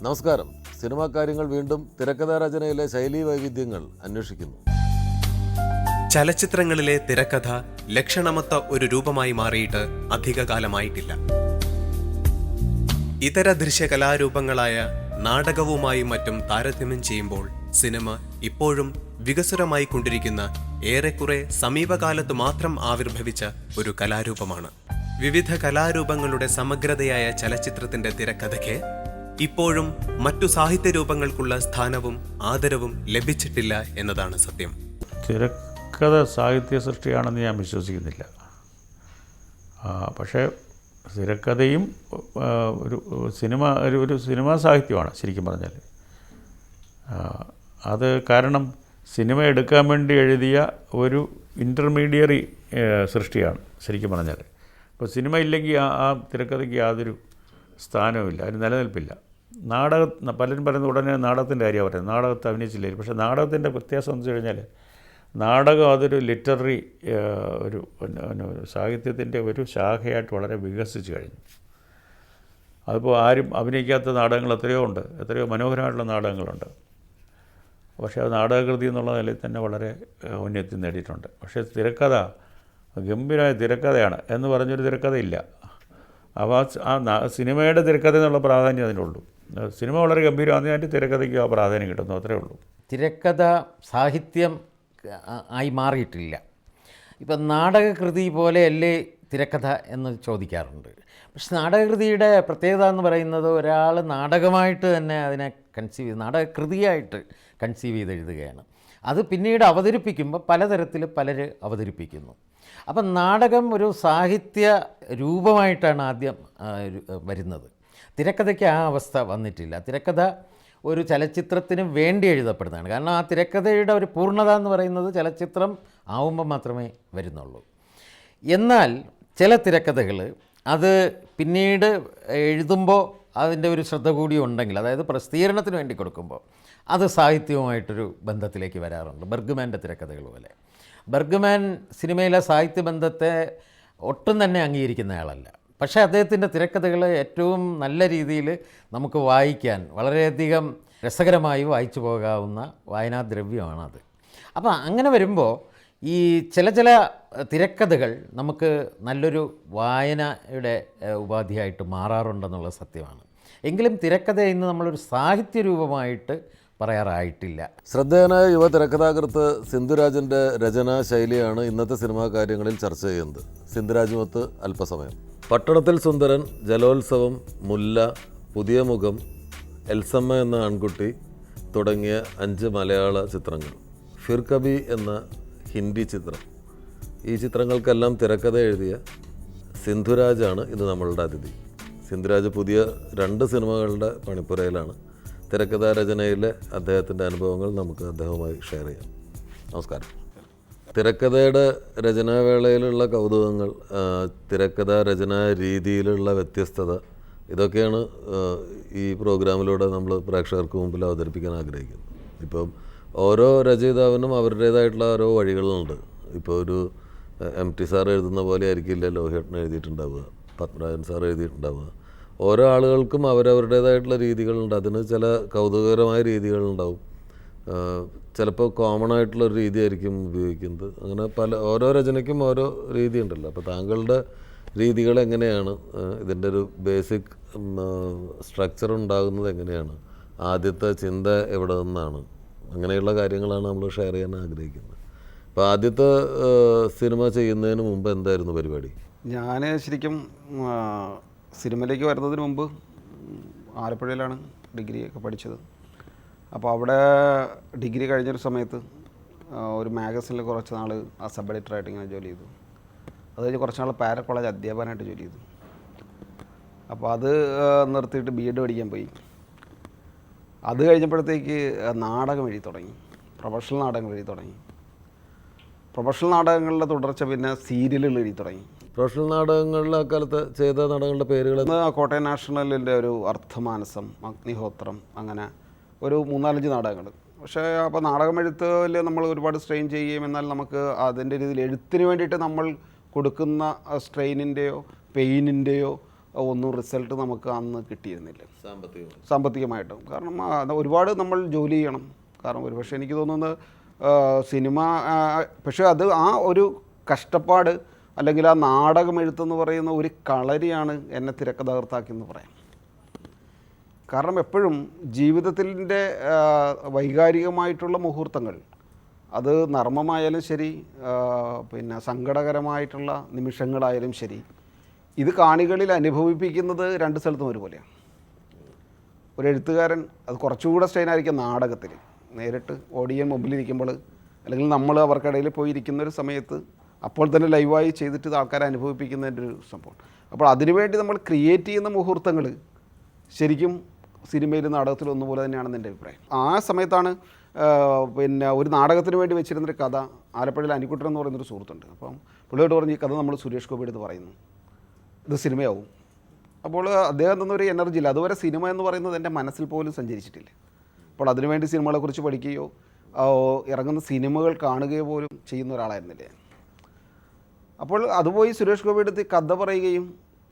നമസ്കാരം. സിനിമാ കാര്യങ്ങൾ വീണ്ടും തിരക്കഥാരചനയിലെ ശൈലീ വൈവിധ്യങ്ങൾ അന്വേഷിക്കുന്നു. ചലച്ചിത്രങ്ങളിലെ തിരക്കഥ ലക്ഷണമൊത്ത ഒരു രൂപമായി മാറിയിട്ട് അധികകാലമായിട്ടില്ല. ഇതര ദൃശ്യകലാരൂപങ്ങളായ നാടകവുമായും മറ്റും താരതമ്യം ചെയ്യുമ്പോൾ സിനിമ ഇപ്പോഴും വികസ്വരമായി കൊണ്ടിരിക്കുന്ന ഏറെക്കുറെ സമീപകാലത്ത് മാത്രം ആവിർഭവിച്ച ഒരു കലാരൂപമാണ്. വിവിധ കലാരൂപങ്ങളുടെ സമഗ്രതയായ ചലച്ചിത്രത്തിന്റെ തിരക്കഥയ്ക്ക് ഇപ്പോഴും മറ്റു സാഹിത്യരൂപങ്ങൾക്കുള്ള സ്ഥാനവും ആദരവും ലഭിച്ചിട്ടില്ല എന്നതാണ് സത്യം. തിരക്കഥ സാഹിത്യ സൃഷ്ടിയാണെന്ന് ഞാൻ വിശ്വസിക്കുന്നില്ല. പക്ഷേ തിരക്കഥയും ഒരു സിനിമാ സാഹിത്യമാണ് ശരിക്കും പറഞ്ഞാൽ. അത് കാരണം സിനിമ എടുക്കാൻ വേണ്ടി എഴുതിയ ഒരു ഇൻ്റർമീഡിയറി സൃഷ്ടിയാണ് ശരിക്കും പറഞ്ഞാൽ. ഇപ്പോൾ സിനിമ ഇല്ലെങ്കിൽ ആ തിരക്കഥയ്ക്ക് യാതൊരു സ്ഥാനവുമില്ല, അതിന് നിലനിൽപ്പില്ല. പലരും പറയുന്നത് ഉടനെ നാടകത്തിൻ്റെ കാര്യമാണ് പറയുന്നത്, നാടകത്തെ അഭിനയിച്ചില്ല. പക്ഷേ നാടകത്തിൻ്റെ വ്യത്യാസം എന്ന് വെച്ച് കഴിഞ്ഞാൽ നാടകം അതൊരു ലിറ്റററി ഒരു സാഹിത്യത്തിൻ്റെ ഒരു ശാഖയായിട്ട് വളരെ വികസിച്ച് കഴിഞ്ഞു. അതിപ്പോൾ ആരും അഭിനയിക്കാത്ത നാടകങ്ങൾ എത്രയോ മനോഹരമായിട്ടുള്ള നാടകങ്ങളുണ്ട്. പക്ഷേ അത് നാടകകൃതി എന്നുള്ള നിലയിൽ തന്നെ വളരെ ഉന്നതി നേടിയിട്ടുണ്ട്. പക്ഷേ തിരക്കഥ ഗംഭീരമായ തിരക്കഥയാണ് എന്ന് പറഞ്ഞൊരു തിരക്കഥയില്ല. അപ്പോൾ ആ സിനിമയുടെ തിരക്കഥ എന്നുള്ള പ്രാധാന്യം അതിനുള്ളൂ. സിനിമ വളരെ ഗംഭീരമാണെന്ന് അതിൻ്റെ തിരക്കഥയ്ക്ക് ആ പ്രാധാന്യം കിട്ടുന്നു, അത്രയേ ഉള്ളൂ. തിരക്കഥ സാഹിത്യം ആയി മാറിയിട്ടില്ല. ഇപ്പം നാടകകൃതി പോലെയല്ലേ തിരക്കഥ എന്ന് ചോദിക്കാറുണ്ട്. പക്ഷെ നാടകകൃതിയുടെ പ്രത്യേകത എന്ന് പറയുന്നത് ഒരാൾ നാടകമായിട്ട് തന്നെ അതിനെ നാടകകൃതിയായിട്ട് കൺസീവ് ചെയ്ത് എഴുതുകയാണ്. അത് പിന്നീട് അവതരിപ്പിക്കുമ്പോൾ പലതരത്തിൽ പലർ അവതരിപ്പിക്കുന്നു. അപ്പം നാടകം ഒരു സാഹിത്യ രൂപമായിട്ടാണ് ആദ്യം വരുന്നത്. തിരക്കഥയ്ക്ക് ആ അവസ്ഥ വന്നിട്ടില്ല. തിരക്കഥ ഒരു ചലച്ചിത്രത്തിന് വേണ്ടി എഴുതപ്പെടുന്നതാണ്. കാരണം ആ തിരക്കഥയുടെ ഒരു പൂർണ്ണത എന്ന് പറയുന്നത് ചലച്ചിത്രം ആവുമ്പോൾ മാത്രമേ വരുന്നുള്ളൂ. എന്നാൽ ചില തിരക്കഥകൾ അത് പിന്നീട് എഴുതുമ്പോൾ അതിൻ്റെ ഒരു ശ്രദ്ധ കൂടി ഉണ്ടെങ്കിൽ, അതായത് പ്രസിദ്ധീകരണത്തിന് വേണ്ടി കൊടുക്കുമ്പോൾ അത് സാഹിത്യവുമായിട്ടൊരു ബന്ധത്തിലേക്ക് വരാറുണ്ട്. ബർഗ്മാൻ്റെ തിരക്കഥകൾ പോലെ. ബർഗ്മാൻ സിനിമയിലെ സാഹിത്യ ബന്ധത്തെ ഒട്ടും തന്നെ അംഗീകരിക്കുന്നയാളല്ല. പക്ഷേ അദ്ദേഹത്തിൻ്റെ തിരക്കഥകൾ ഏറ്റവും നല്ല രീതിയിൽ നമുക്ക് വായിക്കാൻ വളരെയധികം രസകരമായി വായിച്ചു പോകാവുന്ന വായനാദ്രവ്യമാണത്. അപ്പോൾ അങ്ങനെ വരുമ്പോൾ ഈ ചില തിരക്കഥകൾ നമുക്ക് നല്ലൊരു വായനയുടെ ഉപാധിയായിട്ട് മാറാറുണ്ടെന്നുള്ള സത്യമാണ്. എങ്കിലും തിരക്കഥ ഇന്ന് നമ്മളൊരു സാഹിത്യരൂപമായിട്ട് പറയാറായിട്ടില്ല. ശ്രദ്ധേയനായ യുവ തിരക്കഥാകൃത്ത് സിന്ധുരാജിൻ്റെ രചനാ ശൈലിയാണ് ഇന്നത്തെ സിനിമാ കാര്യങ്ങളിൽ ചർച്ച ചെയ്യുന്നത്. സിന്ധുരാജുമൊത്ത് അല്പസമയം. പട്ടണത്തിൽ സുന്ദരൻ, ജലോത്സവം, മുല്ല, പുതിയ മുഖം, എൽസമ്മ എന്ന ആൺകുട്ടി തുടങ്ങിയ 5 മലയാള ചിത്രങ്ങൾ, ഫിർ കബി എന്ന ഹിന്ദി ചിത്രം, ഈ ചിത്രങ്ങൾക്കെല്ലാം തിരക്കഥ എഴുതിയ സിന്ധുരാജാണ് ഇന്ന് നമ്മളുടെ അതിഥി. സിന്ധുരാജ് പുതിയ 2 സിനിമകളുടെ പണിപ്പുരയിലാണ്. തിരക്കഥാ രചനയിലെ അദ്ദേഹത്തിൻ്റെ അനുഭവങ്ങൾ നമുക്ക് അദ്ദേഹവുമായി ഷെയർ ചെയ്യാം. നമസ്കാരം. തിരക്കഥയുടെ രചനാവേളയിലുള്ള കൗതുകങ്ങൾ, തിരക്കഥാ രചനാ രീതിയിലുള്ള വ്യത്യസ്തത, ഇതൊക്കെയാണ് ഈ പ്രോഗ്രാമിലൂടെ നമ്മൾ പ്രേക്ഷകർക്ക് മുമ്പിൽ അവതരിപ്പിക്കാൻ ആഗ്രഹിക്കുന്നത്. ഇപ്പം ഓരോ രചയിതാവിനും അവരുടേതായിട്ടുള്ള ഓരോ വഴികളുണ്ട്. ഇപ്പോൾ ഒരു MT സാർ എഴുതുന്ന പോലെ ആയിരിക്കില്ല ലോഹിയേട്ടൻ എഴുതിയിട്ടുണ്ടാവുക, പത്മരാജൻ സാർ എഴുതിയിട്ടുണ്ടാവുക. ഓരോ ആളുകൾക്കും അവരവരുടേതായിട്ടുള്ള രീതികളുണ്ട്. അതിന് ചില കൗതുകകരമായ രീതികളുണ്ടാവും. ചിലപ്പോൾ കോമൺ ആയിട്ടുള്ളൊരു രീതി ആയിരിക്കും ഉപയോഗിക്കുന്നത്. അങ്ങനെ ഓരോ രചനയ്ക്കും ഓരോ രീതി ഉണ്ടല്ലോ. അപ്പോൾ താങ്കളുടെ രീതികൾ എങ്ങനെയാണ്? ഇതിൻ്റെ ഒരു ബേസിക് സ്ട്രക്ചർ ഉണ്ടാകുന്നത് എങ്ങനെയാണ്? ആദ്യത്തെ ചിന്ത എവിടെ നിന്നാണ്? അങ്ങനെയുള്ള കാര്യങ്ങളാണ് നമ്മൾ ഷെയർ ചെയ്യാൻ ആഗ്രഹിക്കുന്നത്. അപ്പോൾ ആദ്യത്തെ സിനിമ ചെയ്യുന്നതിന് മുമ്പ് എന്തായിരുന്നു പരിപാടി? ഞാൻ ശരിക്കും സിനിമയിലേക്ക് വരുന്നതിന് മുമ്പ് ആലപ്പുഴയിലാണ് ഡിഗ്രിയൊക്കെ പഠിച്ചത്. അപ്പോൾ അവിടെ ഡിഗ്രി കഴിഞ്ഞൊരു സമയത്ത് ഒരു മാഗസിനിൽ കുറച്ച് നാൾ ആ സബ് എഡിറ്ററായിട്ട് ഇങ്ങനെ ജോലി ചെയ്തു. അത് കഴിഞ്ഞ് കുറച്ച് നാൾ പാര കോളേജ് അധ്യാപകനായിട്ട് ജോലി ചെയ്തു. അപ്പോൾ അത് നിർത്തിയിട്ട് BEd പഠിക്കാൻ പോയി. അത് കഴിഞ്ഞപ്പോഴത്തേക്ക് നാടകം എഴുതി തുടങ്ങി, പ്രൊഫഷണൽ നാടകങ്ങൾ എഴുതി തുടങ്ങി. പ്രൊഫഷണൽ നാടകങ്ങളുടെ തുടർച്ച പിന്നെ സീരിയലുകൾ എഴുതി തുടങ്ങി. പ്രൊഫഷണൽ നാടകങ്ങളിൽ അക്കാലത്ത് ചെയ്ത നാടകങ്ങളുടെ പേരുകൾ? കോട്ടയം നാഷണലിൻ്റെ ഒരു അർത്ഥമാനസം, അഗ്നിഹോത്രം, അങ്ങനെ ഒരു 3-4 നാടകങ്ങൾ. പക്ഷേ അപ്പോൾ നാടകം എഴുത്തിൽ നമ്മൾ ഒരുപാട് സ്ട്രെയിൻ ചെയ്യുകയും, എന്നാൽ നമുക്ക് അതിൻ്റെ രീതിയിൽ എഴുത്തിന് വേണ്ടിയിട്ട് നമ്മൾ കൊടുക്കുന്ന സ്ട്രെയിനിൻ്റെയോ പെയിനിൻ്റെയോ ഒന്നും റിസൾട്ട് നമുക്ക് അന്ന് കിട്ടിയിരുന്നില്ല സാമ്പത്തികമായി. സാമ്പത്തികമായിട്ടും. കാരണം ഒരുപാട് നമ്മൾ ജോലി ചെയ്യണം. കാരണം ഒരുപക്ഷെ എനിക്ക് തോന്നുന്നത് സിനിമ പക്ഷേ അത് ആ ഒരു കഷ്ടപ്പാട് അല്ലെങ്കിൽ ആ നാടകം എഴുത്തെന്ന് പറയുന്ന ഒരു കളരിയാണ് എന്നെ തിരക്കഥാകൃത്താക്കിയെന്ന് പറയാം. കാരണം എപ്പോഴും ജീവിതത്തിൻ്റെ വൈകാരികമായിട്ടുള്ള മുഹൂർത്തങ്ങൾ, അത് നർമ്മമായാലും ശരി, പിന്നെ സങ്കടകരമായിട്ടുള്ള നിമിഷങ്ങളായാലും ശരി, ഇത് കാണികളിൽ അനുഭവിപ്പിക്കുന്നത് രണ്ട് സ്ഥലത്തും ഒരുപോലെയാണ്. ഒരു എഴുത്തുകാരൻ അത് കുറച്ചുകൂടെ സ്ട്രെയിനായിരിക്കും നാടകത്തിൽ, നേരിട്ട് ഓഡിയൻ മുമ്പിലിരിക്കുമ്പോൾ അല്ലെങ്കിൽ നമ്മൾ അവർക്കിടയിൽ പോയിരിക്കുന്ന ഒരു സമയത്ത് അപ്പോൾ തന്നെ ലൈവായി ചെയ്തിട്ട് ഇത് ആൾക്കാരെ അനുഭവിപ്പിക്കുന്നതിൻ്റെ ഒരു സംഭവം. അപ്പോൾ അതിനുവേണ്ടി നമ്മൾ ക്രിയേറ്റ് ചെയ്യുന്ന മുഹൂർത്തങ്ങൾ ശരിക്കും സിനിമയിലും നാടകത്തിലും ഒന്നുപോലെ തന്നെയാണെന്ന് എൻ്റെ അഭിപ്രായം. ആ സമയത്താണ് പിന്നെ ഒരു നാടകത്തിന് വേണ്ടി വെച്ചിരുന്നൊരു കഥ ആലപ്പുഴയിൽ അനിക്കുട്ടൻ എന്ന് പറയുന്നൊരു സുഹൃത്തുണ്ട്. അപ്പം പുള്ളിയോട് പറഞ്ഞ് ഈ കഥ നമ്മൾ സുരേഷ് ഗോപി എടുത്ത് പറയുന്നു, ഇത് സിനിമയാവും. അപ്പോൾ അദ്ദേഹം തന്നൊരു എനർജി ഇല്ല. അതുവരെ സിനിമ എന്ന് പറയുന്നത് എൻ്റെ മനസ്സിൽ പോലും സഞ്ചരിച്ചിട്ടില്ല. അപ്പോൾ അതിനുവേണ്ടി സിനിമകളെക്കുറിച്ച് പഠിക്കുകയോ ഇറങ്ങുന്ന സിനിമകൾ കാണുകയോ പോലും ചെയ്യുന്ന ഒരാളായിരുന്നില്ലേ. അപ്പോൾ അതുപോയി സുരേഷ് ഗോപി എടുത്ത് കഥ പറയുകയും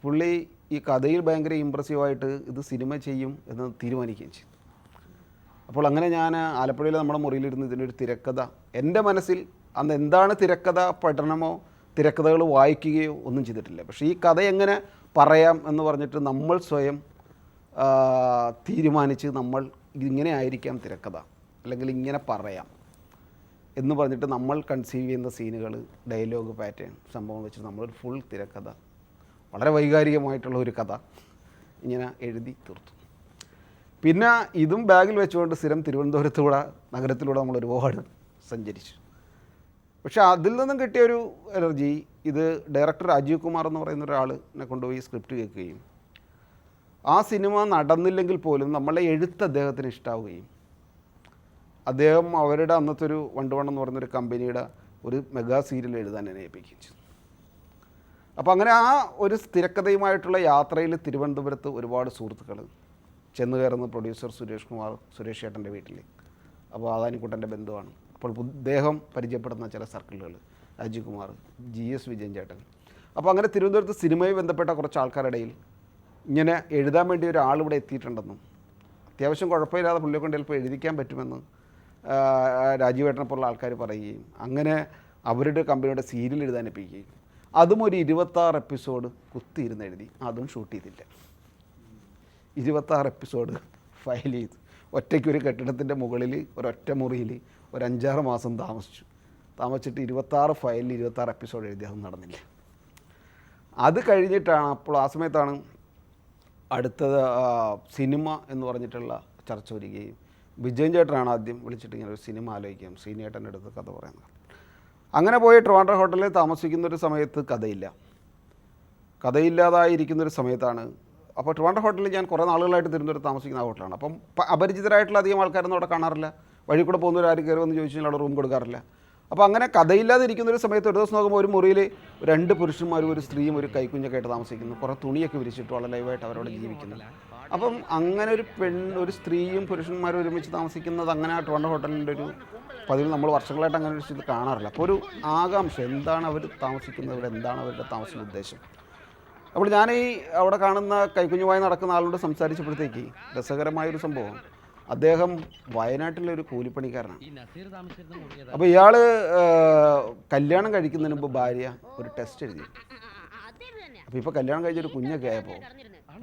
പുള്ളി ഈ കഥയിൽ ഭയങ്കര ഇമ്പ്രസീവായിട്ട് ഇത് സിനിമ ചെയ്യും എന്ന് തീരുമാനിക്കുകയും ചെയ്തു. അപ്പോൾ അങ്ങനെ ഞാൻ ആലപ്പുഴയിൽ നമ്മുടെ മുറിയിലിരുന്ന് ഇതിനൊരു തിരക്കഥ എൻ്റെ മനസ്സിൽ അന്ന് എന്താണ് തിരക്കഥ പഠനമോ തിരക്കഥകൾ വായിക്കുകയോ ഒന്നും ചെയ്തിട്ടില്ല. പക്ഷേ ഈ കഥ എങ്ങനെ പറയാം എന്ന് പറഞ്ഞിട്ട് നമ്മൾ സ്വയം തീരുമാനിച്ച് നമ്മൾ ഇങ്ങനെ ആയിരിക്കാം തിരക്കഥ, അല്ലെങ്കിൽ ഇങ്ങനെ പറയാം എന്ന് പറഞ്ഞിട്ട് നമ്മൾ കൺസീവ് ചെയ്യുന്ന സീനുകൾ, ഡയലോഗ് പാറ്റേൺ സംഭവം വെച്ചിട്ട് നമ്മളൊരു ഫുൾ തിരക്കഥ, വളരെ വൈകാരികമായിട്ടുള്ള ഒരു കഥ ഇങ്ങനെ എഴുതി തീർത്തു. പിന്നെ ഇതും ബാഗിൽ വെച്ചുകൊണ്ട് സ്ഥിരം തിരുവനന്തപുരത്തൂടെ നഗരത്തിലൂടെ നമ്മൾ ഒരുപാട് സഞ്ചരിച്ചു. പക്ഷേ അതിൽ നിന്നും കിട്ടിയൊരു എനർജി, ഇത് ഡയറക്ടർ രാജീവ് കുമാർ എന്ന് പറയുന്ന ഒരാളിനെ കൊണ്ടുപോയി സ്ക്രിപ്റ്റ് കേൾക്കുകയും ആ സിനിമ നടന്നില്ലെങ്കിൽ പോലും നമ്മളെ എഴുത്ത് അദ്ദേഹത്തിന് ഇഷ്ടാവുകയും അദ്ദേഹം അവരുടെ അന്നത്തെ ഒരു വണ്ടുവണ്ണം എന്ന് പറയുന്നൊരു കമ്പനിയുടെ ഒരു മെഗാ സീരിയൽ എഴുതാൻ എന്നെ ഏൽപ്പിക്കുകയും ചെയ്തു. അപ്പോൾ അങ്ങനെ ആ ഒരു തിരക്കഥയുമായിട്ടുള്ള യാത്രയിൽ തിരുവനന്തപുരത്ത് ഒരുപാട് സുഹൃത്തുക്കൾ ചെന്ന് കയറുന്ന പ്രൊഡ്യൂസർ സുരേഷ് ചേട്ടൻ്റെ വീട്ടിൽ. അപ്പോൾ ആദാനിക്കുട്ടൻ്റെ ബന്ധുവാണ്. അപ്പോൾ അദ്ദേഹം പരിചയപ്പെടുന്ന ചില സർക്കിളുകൾ, രാജീവ് കുമാർ, GS വിജയൻ ചേട്ടൻ. അപ്പോൾ അങ്ങനെ തിരുവനന്തപുരത്ത് സിനിമയുമായി ബന്ധപ്പെട്ട കുറച്ച് ആൾക്കാരുടെ ഇടയിൽ ഇങ്ങനെ എഴുതാൻ വേണ്ടി ഒരാൾ ഇവിടെ എത്തിയിട്ടുണ്ടെന്നും അത്യാവശ്യം കുഴപ്പമില്ലാതെ പുള്ളിയെ കൊണ്ട് ചിലപ്പോൾ എഴുതിക്കാൻ പറ്റുമെന്ന് രാജീവേട്ടനെ പോലുള്ള ആൾക്കാർ പറയുകയും അങ്ങനെ അവരുടെ കമ്പനിയുടെ സീരിയൽ എഴുതാൻ ഏൽപ്പിക്കുകയും അതും ഒരു 26 എപ്പിസോഡ് കുത്തിയിരുന്ന് എഴുതി. അതും ഷൂട്ട് ചെയ്തില്ല. 26 എപ്പിസോഡ് ഫയൽ ചെയ്തു. ഒറ്റയ്ക്കൊരു കെട്ടിടത്തിൻ്റെ മുകളിൽ ഒരൊറ്റ മുറിയിൽ ഒരു 5-6 മാസം താമസിച്ചിട്ട് 26 ഫയലിൽ 26 എപ്പിസോഡ് എഴുതി. അതും നടന്നില്ല. അത് കഴിഞ്ഞിട്ടാണ്, അപ്പോൾ ആ സമയത്താണ് അടുത്തത് സിനിമ എന്ന് പറഞ്ഞിട്ടുള്ള ചർച്ച വരികയും വിജയൻ ചേട്ടനാണ് ആദ്യം വിളിച്ചിട്ട് ഇങ്ങനെ ഒരു സിനിമ ആലോചിക്കാം, ശ്രീനേട്ടൻ്റെ അടുത്ത് കഥ പറയുന്നത്. അങ്ങനെ പോയി ട്രിവാൻഡ്രം ഹോട്ടലിൽ താമസിക്കുന്നൊരു സമയത്ത് കഥയില്ലാതായിരിക്കുന്നൊരു സമയത്താണ്. അപ്പോൾ ട്രിവാൻഡ്രം ഹോട്ടലിൽ ഞാൻ കുറേ നാളുകളായിട്ട് തിരുവനന്തപുരത്ത് താമസിക്കുന്ന ആ ഹോട്ടലാണ്. അപ്പം അപരിചിതരായിട്ടുള്ള അധികം ആൾക്കാരൊന്നും അവിടെ കാണാറില്ല. വഴി കൂടെ പോകുന്നവരാരും കയറുമെന്ന് ചോദിച്ചു കഴിഞ്ഞാൽ അവിടെ റൂം കൊടുക്കാറില്ല. അപ്പോൾ അങ്ങനെ കഥയില്ലാതിരിക്കുന്നൊരു സമയത്ത് ഒരു ദിവസം നോക്കുമ്പോൾ ഒരു മുറിയിൽ 2 പുരുഷന്മാരും ഒരു സ്ത്രീയും ഒരു കൈക്കുഞ്ഞൊക്കെ ആയിട്ട് താമസിക്കുന്നു. കുറേ തുണിയൊക്കെ വിരിച്ചിട്ട് വളരെ ലൈവായിട്ട് അവരവിടെ ജീവിക്കുന്നു. അപ്പം അങ്ങനെ ഒരു സ്ത്രീയും പുരുഷന്മാരും ഒരുമിച്ച് താമസിക്കുന്നത് അങ്ങനെ ട്രിവാൻഡ്രം ഹോട്ടലിൻ്റെ ഒരു പതിവ് നമ്മൾ വർഷങ്ങളായിട്ട് അങ്ങനെ ഒരു ഇത് കാണാറില്ല. അപ്പോൾ ഒരു ആകാംക്ഷ, എന്താണ് അവർ താമസിക്കുന്നത്, എന്താണ് അവരുടെ താമസ ഉദ്ദേശം. അപ്പോൾ ഞാൻ ഈ അവിടെ കാണുന്ന കൈക്കുഞ്ഞുമായി നടക്കുന്ന ആളോട് സംസാരിച്ചപ്പോഴത്തേക്ക് രസകരമായൊരു സംഭവം, അദ്ദേഹം വയനാട്ടിലെ ഒരു കൂലിപ്പണിക്കാരനാണ്. അപ്പോൾ ഇയാൾ കല്യാണം കഴിക്കുന്നതിന് മുമ്പ് ഭാര്യ ഒരു ടെസ്റ്റ് എഴുതി. അപ്പോൾ ഇപ്പോൾ കല്യാണം കഴിച്ചൊരു കുഞ്ഞൊക്കെ ആയപ്പോൾ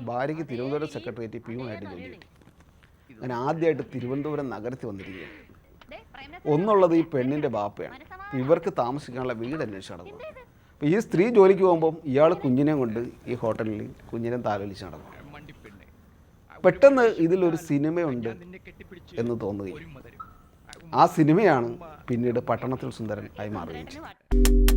ഭാര്യയ്ക്ക് തിരുവനന്തപുരം സെക്രട്ടേറിയറ്റ് പിയൂണായിട്ട് ജോലി കിട്ടി. അങ്ങനെ ആദ്യമായിട്ട് തിരുവനന്തപുരം നഗരത്തിൽ വന്നിരിക്കുകയാണ്. ഒന്നുള്ളത് ഈ പെണ്ണിൻ്റെ ബാപ്പയാണ്. ഇവർക്ക് താമസിക്കാനുള്ള വീട് അന്വേഷിച്ച് നടക്കും. അപ്പോൾ ഈ സ്ത്രീ ജോലിക്ക് പോകുമ്പം ഇയാൾ കുഞ്ഞിനെ കൊണ്ട് ഈ ഹോട്ടലിൽ കുഞ്ഞിനെ താലോലിച്ച് നടക്കും. പെട്ടെന്ന് ഇതിലൊരു സിനിമയുണ്ട് എന്ന് തോന്നുകയും ആ സിനിമയാണ് പിന്നീട് പട്ടണത്തിൽ സുന്ദരൻ ആയി മാറുകയും ചെയ്തു.